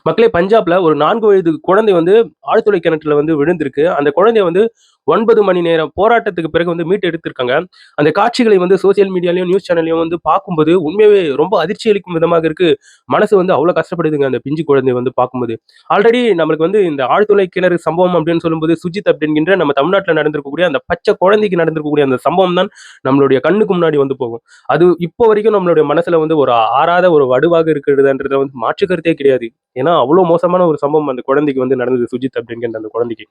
மக்களே பஞ்சாப்ல ஒரு 4 வயது குழந்தை வந்து ஆழ்துளை கிணற்றுல வந்து விழுந்திருக்கு. அந்த குழந்தைய வந்து 9 மணி நேரம் போராட்டத்துக்கு பிறகு வந்து மீட்டு எடுத்திருக்காங்க. அந்த காட்சிகளை வந்து சோசியல் மீடியாலயும், நியூஸ் சேனல்லயும் வந்து பார்க்கும்போது உண்மையாவே ரொம்ப அதிர்ச்சி அளிக்கும் விதமாக இருக்கு. மனசு வந்து அவ்ளோ கஷ்டப்படுதுங்க அந்த பிஞ்சு குழந்தைய வந்து பார்க்கும்போது. ஆல்ரெடி நம்மளுக்கு வந்து இந்த ஆழ்துளை கிணறு சம்பவம் அப்படின்னு சொல்லும்போது, சுஜித் அப்படின்கின்ற நம்ம தமிழ்நாட்டுல நடந்திருக்கக்கூடிய அந்த பச்சை குழந்தைக்கு நடந்திருக்கக்கூடிய அந்த சம்பவம் தான் நம்மளுடைய கண்ணுக்கு முன்னாடி வந்து போகும். அது இப்போ வரைக்கும் நம்மளுடைய மனசுல வந்து ஒரு ஆறாத ஒரு வடுவாக இருக்கிறதுன்றதுல வந்து மாற்று கருத்தே கிடையாது. ஏன்னா, அவ்ளோ மோசமான ஒரு சம்பவம் அந்த குழந்தைக்கு வந்து நடந்தது. சுஜித் அப்படிங்கிற அந்த குழந்தைக்கு.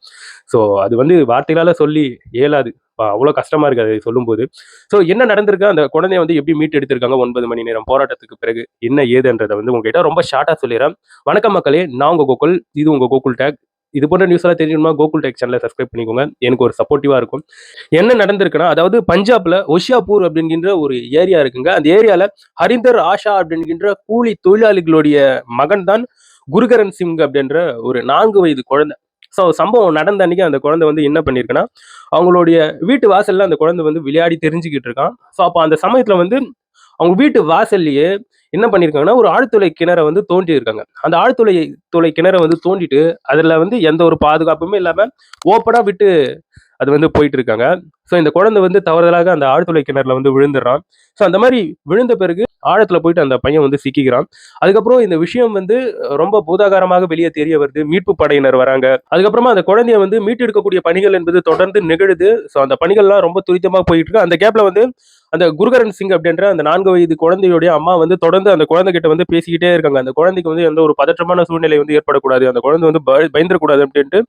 ஸோ அது வந்து வார்த்தைகளால சொல்லி இயலாது. அவ்ளோ கஷ்டமா இருக்கு அதை சொல்லும்போது. ஸோ என்ன நடந்திருக்கு? அந்த குழந்தைய வந்து எப்படி மீட்டு எடுத்திருக்காங்க 9 மணி நேரம் போராட்டத்துக்கு பிறகு. என்ன ஏதுன்றத வந்து உங்ககிட்ட ரொம்ப ஷார்ட்டா சொல்லிர்றேன். வணக்கம் மக்களே! நான் உங்க கோகுல். இது உங்க கோகுல் டேக். இது போன்ற நியூஸ் எல்லாம் தெரிஞ்சுக்கணுமா கோகுல் டெக் சேனல சப்ஸ்கிரைப் பண்ணிக்கோங்க. எனக்கு ஒரு சப்போர்ட்டிவா இருக்கும். என்ன நடந்திருக்குன்னா, அதாவது பஞ்சாப்ல ஹோஷியாபூர் அப்படிங்கின்ற ஒரு ஏரியா இருக்குங்க. அந்த ஏரியால ஹரிந்தர் ஆஷா அப்படிங்கின்ற கூலி தொழிலாளிகளுடைய மகன் தான் குருகரன் சிங் அப்படின்ற ஒரு 4 வயது குழந்தை. ஸோ சம்பவம் நடந்த அன்னைக்கு அந்த குழந்தை வந்து என்ன பண்ணியிருக்குன்னா, அவங்களுடைய வீட்டு வாசல்ல அந்த குழந்தை வந்து விளையாடி தெரிஞ்சுக்கிட்டு இருக்கான். ஸோ அப்ப அந்த சமயத்துல வந்து அவங்க வீட்டு வாசல்லயே என்ன பண்ணியிருக்காங்கன்னா, ஒரு ஆழ்துளை கிணற வந்து தோண்டி இருக்காங்க. அந்த ஆழ்துளை கிணற வந்து தோண்டிட்டு, அதுல வந்து எந்த ஒரு பாதுகாப்புமே இல்லாம ஓப்பனா விட்டு அது வந்து போயிட்டு இருக்காங்க. ஸோ இந்த குழந்தை வந்து தவறுதலாக அந்த ஆழ்துளை கிணறுல வந்து விழுந்துடுறான். ஸோ அந்த மாரி விழுந்த பிறகு ஆழத்துல போயிட்டு அந்த பையன் வந்து சிக்கிக்கிறான். அதுக்கப்புறம் இந்த விஷயம் வந்து ரொம்ப பூதாகாரமாக வெளியே தெரிய வருது. மீட்பு படையினர் வராங்க. அதுக்கப்புறமா அந்த குழந்தைய வந்து மீட்டெடுக்கக்கூடிய பணிகள் என்பது தொடர்ந்து நிகழுது. ஸோ அந்த பணிகள்லாம் ரொம்ப துரிதமா போயிட்டு இருக்கு. அந்த கேப்ல வந்து அந்த குருகரன் சிங் அப்படின்ற அந்த 4 வயது குழந்தையுடைய அம்மா வந்து தொடர்ந்து அந்த குழந்தைகிட்ட வந்து பேசிக்கிட்டே இருக்காங்க. அந்த குழந்தைக்கு வந்து எந்த ஒரு பதற்றமான சூழ்நிலை வந்து ஏற்படக்கூடாது. அந்த குழந்தை வந்து பயந்துறக்கூடாது அப்படின்ட்டு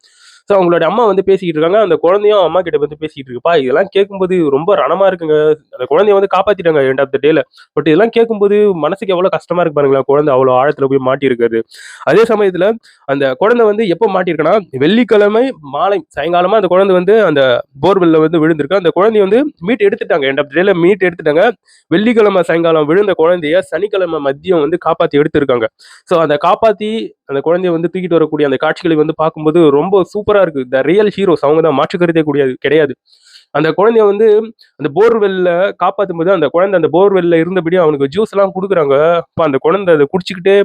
ஸோ அவங்களோட அம்மா வந்து பேசிக்கிட்டு இருக்காங்க. அந்த குழந்தையும் அம்மா கிட்ட வந்து பேசிக்கிட்டு இருக்குப்பா. இதெல்லாம் கேட்கும்போது ரொம்ப ரணமா இருக்குங்க. அந்த குழந்தைய வந்து காப்பாத்திட்டாங்க எண்ட் ஆஃப் த டேல. பட் இதெல்லாம் கேட்கும்போது மனசுக்கு எவ்வளவு கஷ்டமா இருக்கு பாருங்களேன். குழந்தை அவ்வளோ ஆழத்துல போய் மாட்டியிருக்கிறது. அதே சமயத்துல அந்த குழந்தை வந்து எப்போ மாட்டியிருக்குன்னா, வெள்ளிக்கிழமை மாலை சாயங்காலமா அந்த குழந்தை வந்து அந்த போர்வெல்ல வந்து விழுந்திருக்கு. அந்த குழந்தைய வந்து மீட்டு எடுத்துட்டாங்க. எண்ட் ஆஃப் த டேல மீட்டு எடுத்துட்டாங்க. வெள்ளிக்கிழமை சாயங்காலம் விழுந்த குழந்தைய சனிக்கிழமை மதியம் வந்து காப்பாத்தி எடுத்திருக்காங்க. ஸோ அந்த காப்பாத்தி அந்த குழந்தைய வந்து தூக்கிட்டு வரக்கூடிய அந்த காட்சிகளை வந்து பார்க்கும்போது ரொம்ப சூப்பரா இருக்கு. த ரியல் ஹீரோஸ் அவங்க தான் மாற்று கருத்தே கிடையாது. அந்த குழந்தைய வந்து அந்த போர்வெல்ல காப்பாத்தும்போது அந்த குழந்தை அந்த போர்வெல்ல இருந்தபடி அவனுக்கு ஜூஸ் எல்லாம் குடுக்குறாங்க. அப்ப அந்த குழந்தை அத குடிச்சுக்கிட்டே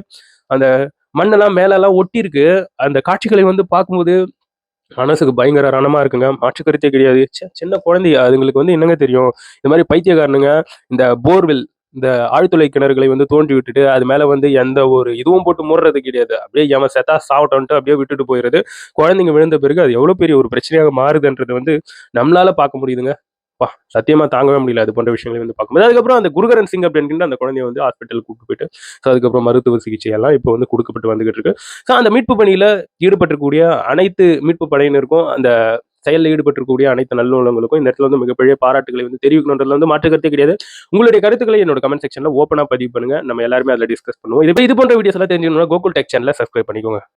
அந்த மண்ணெல்லாம் மேலலாம் ஒட்டியிருக்கு. அந்த காட்சிகளை வந்து பார்க்கும்போது மனசுக்கு பயங்கர ரணமா இருக்குங்க. மாற்று கருத்தே கிடையாது. சின்ன குழந்தையா அதுங்களுக்கு வந்து என்னங்க தெரியும்? இந்த மாரி பைத்தியக்காரனுங்க இந்த போர்வெல் இந்த ஆழ்துளை கிணறுகளை வந்து தோண்டி விட்டுட்டு, அது மேல வந்து எந்த ஒரு இதுவும் போட்டு மூடுறது கிடையாது. அப்படியே எவன் செத்தா சாவட்டும்ன்ட்டு அப்படியே விட்டுட்டு போயிறது. குழந்தைங்க விழுந்த பிறகு அது எவ்வளோ பெரிய ஒரு பிரச்சனையாக மாறுதுன்றது வந்து நம்மளால பார்க்க முடியுதுங்க. அப்பா! சத்தியமா தாங்கவே முடியல. அது போன்ற விஷயங்களை வந்து பார்க்கும்போது. அதுக்கப்புறம் அந்த குருகரன் சிங் அப்படின்கின்ற அந்த குழந்தைய வந்து ஹாஸ்பிட்டல் கூட்டிட்டு போயிட்டு, ஸோ அதுக்கப்புறம் மருத்துவ சிகிச்சை எல்லாம் இப்போ வந்து குடுக்கப்பட்டு வந்துகிட்டு இருக்கு. ஸோ அந்த மீட்பு பணியில ஈடுபட்டிருக்கக்கூடிய அனைத்து மீட்பு படையினருக்கும், அந்த செயல்ல ஈடுபட்டிருக்கக்கூடிய அனைத்து நல்லுள்ளங்களுக்கும் இந்த இடத்துல வந்து மிகப்பெரிய பாராட்டுகளை வந்து தெரிவிக்கணுன்றதுல வந்து மாற்று கருத்தே கிடையாது. உங்களுடைய கருத்துக்களை என்னோட கமெண்ட் செக்ஷன்ல ஓப்பனா பதிவு பண்ணுங்க. நம்ம எல்லாருமே அதுல டிஸ்கஸ் பண்ணுவோம். இது போன்ற வீடியோஸ் எல்லாம் தெரிஞ்சுக்கணும்னா கோகுல் டெக் சேனல சப்ஸ்கிரைப் பண்ணிக்கோங்க.